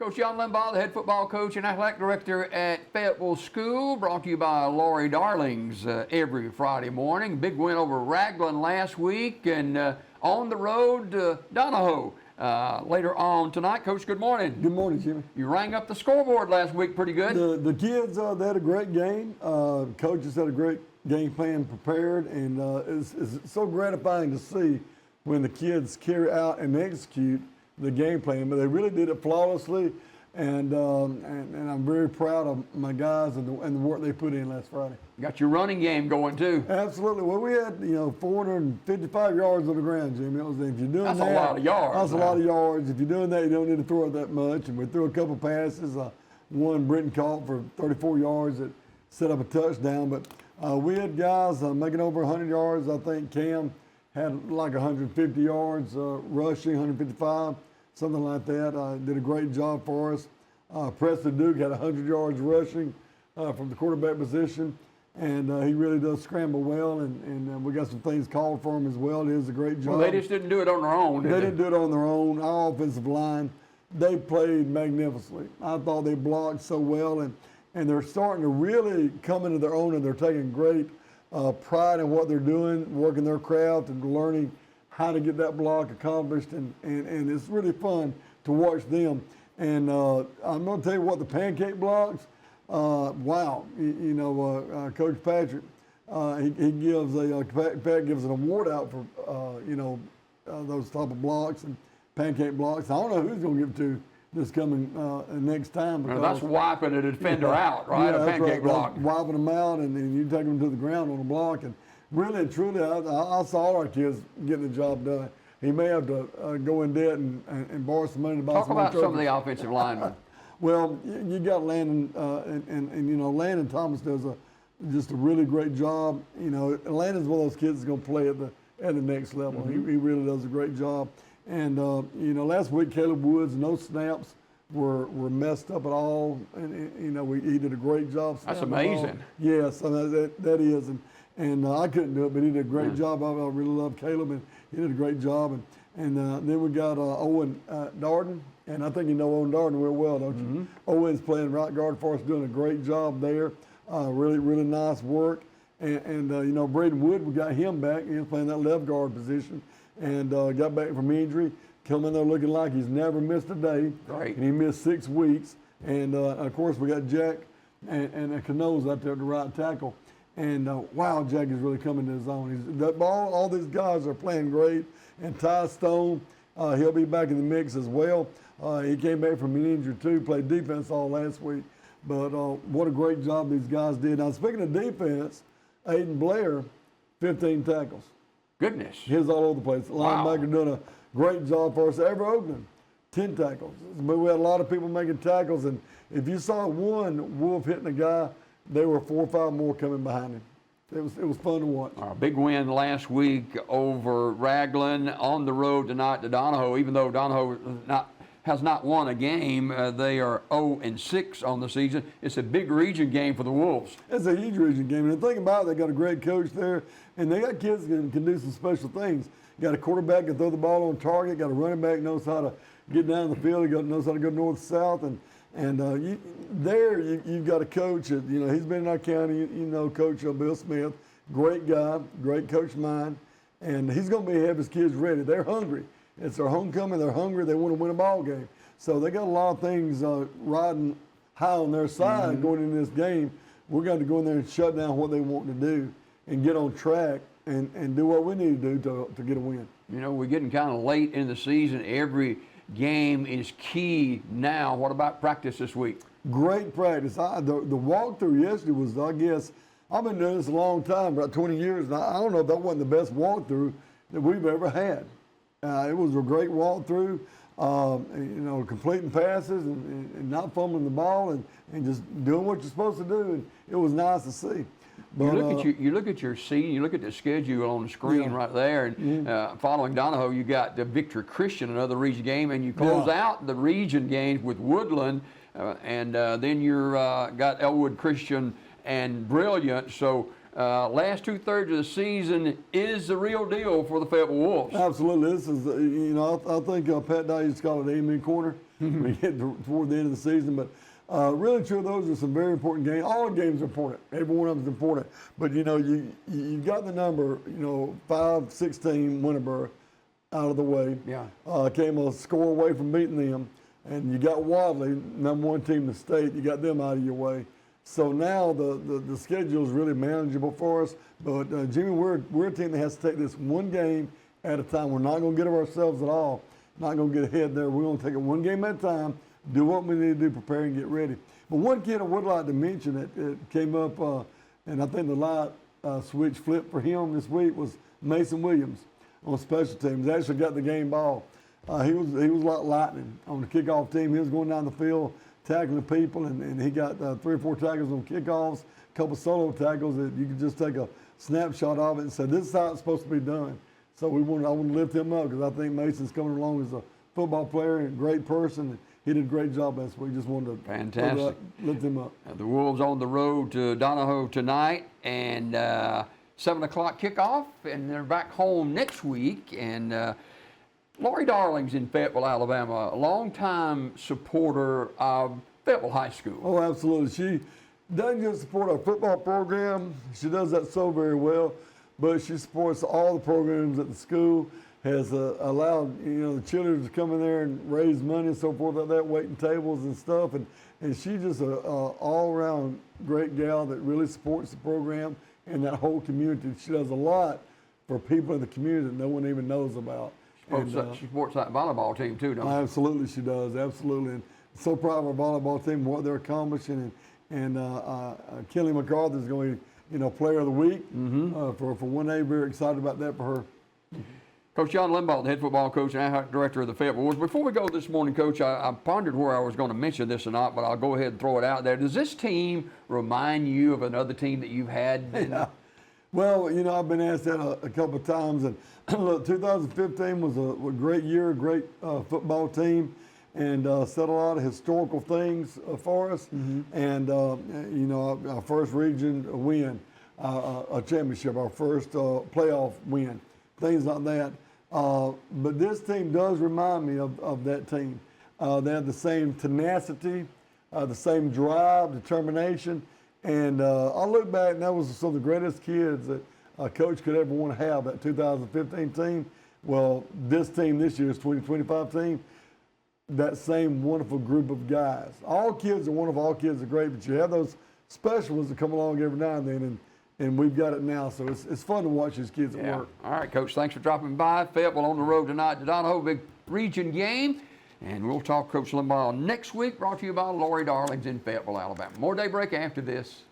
Coach John Limbaugh, the head football coach and athletic director at Fayetteville School, brought to you by Lori Darlings every Friday morning. Big win over Raglan last week, and on the road to Donahoe later on tonight. Coach, good morning. Good morning, Jimmy. You rang up the scoreboard last week pretty good. The kids, they had a great game. Coaches had a great game plan prepared, and it's so gratifying to see when the kids carry out and execute the game plan, but they really did it flawlessly, and I'm very proud of my guys and the work they put in last Friday. Got your running game going too. Absolutely. Well, we had 455 yards on the ground, Jimmy. If you're doing that's a lot of yards. That's a lot of yards. If you're doing that, you don't need to throw it that much. And we threw a couple passes. One Britton caught for 34 yards that set up a touchdown. But we had guys making over 100 yards. I think Cam had like 150 yards rushing, 155. Something like that. Did a great job for us. Preston Duke had 100 yards rushing from the quarterback position, and he really does scramble well, and we got some things called for him as well. He does a great job. Well, they just didn't do it on their own, did they? They didn't do it on their own. Our offensive line, they played magnificently. I thought they blocked so well, and they're starting to really come into their own, and they're taking great pride in what they're doing, working their craft and learning how to get that block accomplished, and it's really fun to watch them. And I'm going to tell you what, the pancake blocks, wow, Coach Patrick, he gives Pat gives an award out for, those type of blocks and pancake blocks. I don't know who's going to give it to this coming next time. Well, that's wiping a defender out, right? Yeah, a pancake block. Wiping them out, and you take them to the ground on a block. And really and truly, I saw all our kids getting the job done. He may have to go in debt and borrow some money to buy Talk some about trophies. some of the offensive linemen. Well, you got Landon, and Landon Thomas does just a really great job. Landon's one of those kids that's going to play at the next level. Mm-hmm. He really does a great job. And last week Caleb Woods, no snaps were messed up at all, and he did a great job. That's amazing. Yes, that is, and I couldn't do it, but he did a great job. I really love Caleb, and he did a great job. And then we got Owen Darden, and I think you know Owen Darden real well, don't you? Mm-hmm. Owen's playing right guard for us, doing a great job there. Really, really nice work. And Braden Wood, we got him back. He was playing that left guard position, and got back from injury. Come in there looking like he's never missed a day. Right. And he missed 6 weeks. And of course we got Jack and Canoes out there at the right tackle. And wow, Jack is really coming to his own. All these guys are playing great. And Ty Stone, he'll be back in the mix as well. He came back from an injury too, played defense all last week. But what a great job these guys did. Now, speaking of defense, Aiden Blair, 15 tackles. Goodness. He was all over the place. Wow. Linebacker doing a great job for us. Ever Oakland, 10 tackles. But we had a lot of people making tackles, and if you saw one Wolf hitting a guy, there were 4 or 5 more coming behind him. It was fun to watch. Big win last week over Raglan, on the road tonight to Donahoe. Even though Donahoe has not won a game, they are 0-6 on the season. It's a big region game for the Wolves. It's a huge region game, and the thing about it, they got a great coach there, and they got kids that can do some special things. Got a quarterback that can throw the ball on target. Got a running back knows how to get down the field. He knows how to go north-south, and you've got a coach that, he's been in our county. Coach Bill Smith, great guy, great coach of mine, and he's going to have his kids ready. They're hungry. It's their homecoming. They're hungry. They want to win a ball game. So they got a lot of things riding high on their side going into this game. We're going to go in there and shut down what they want to do and get on track and do what we need to do to get a win. We're getting kind of late in the season. Every game is key now. What about practice this week? Great practice. The walkthrough yesterday was, I guess, I've been doing this a long time, about 20 years, and I don't know if that wasn't the best walkthrough that we've ever had. It was a great walkthrough, completing passes and not fumbling the ball and just doing what you're supposed to do, and it was nice to see. But, you look at your season, you look at the schedule on the screen right there, and following Donahoe, you got the Victory Christian, another region game, and you close out the region games with Woodland, and then you're got Elwood Christian and Brilliant. So last 2/3 of the season is the real deal for the Fayetteville Wolves. Absolutely. This is, I think Pat Dye used to call it amen corner when you get toward the end of the season. But really true, those are some very important games. All games are important. Every one of them is important. But, you got the number, 5-16 Winterboro out of the way. Yeah. Came a score away from beating them. And you got Wadley, #1 team in the state. You got them out of your way. So now the schedule is really manageable for us. But, Jimmy, we're a team that has to take this one game at a time. We're not going to get of ourselves at all. Not going to get ahead there. We're going to take it one game at a time, do what we need to do, prepare and get ready. But one kid I would like to mention that came up, and I think the light switch flipped for him this week was Mason Williams on special teams. Actually got the game ball. He was like lightning on the kickoff team. He was going down the field, tackling people, and he got 3 or 4 tackles on kickoffs, a couple solo tackles that you could just take a snapshot of it and say, this is how it's supposed to be done. So I want to lift him up because I think Mason's coming along as a football player and a great person. He did a great job last week. Just wanted to lift him up. The Wolves on the road to Donahoe tonight, and 7 o'clock kickoff, and they're back home next week. And Lori Darling's in Fayetteville, Alabama, a longtime supporter of Fayetteville High School. Oh, absolutely. She doesn't just support our football program. She does that so very well, but she supports all the programs at the school, has allowed, the children to come in there and raise money and so forth like that, waiting tables and stuff. And she's just an all-around great gal that really supports the program and that whole community. She does a lot for people in the community that no one even knows about. She supports that volleyball team too, don't she? Absolutely, she does. Absolutely, and so proud of our volleyball team, what they're accomplishing, and Kelly MacArthur is going to Player of the Week for 1A. Very excited about that for her. Coach John Limbaugh, the head football coach and athletic director of the Fayetteville Wolves. Before we go this morning, Coach, I pondered where I was going to mention this or not, but I'll go ahead and throw it out there. Does this team remind you of another team that you've had? Yeah. Well, I've been asked that a couple of times, and look, 2015 was a great year, a great football team, and set a lot of historical things for us. And our first region win, a championship, our first playoff win, things like that. But this team does remind me of that team. They have the same tenacity, the same drive, determination. And I look back, and that was some of the greatest kids that a coach could ever want to have, that 2015 team. Well, this team this year's 2025 team, that same wonderful group of guys. All kids are wonderful, all kids are great, but you have those special ones that come along every now and then, and we've got it now. So it's fun to watch these kids at work. All right, Coach, thanks for dropping by. Fayetteville on the road tonight to Donahoe, big region game. And we'll talk Coach Limbaugh next week, brought to you by Lori Darling's in Fayetteville, Alabama. More Daybreak after this.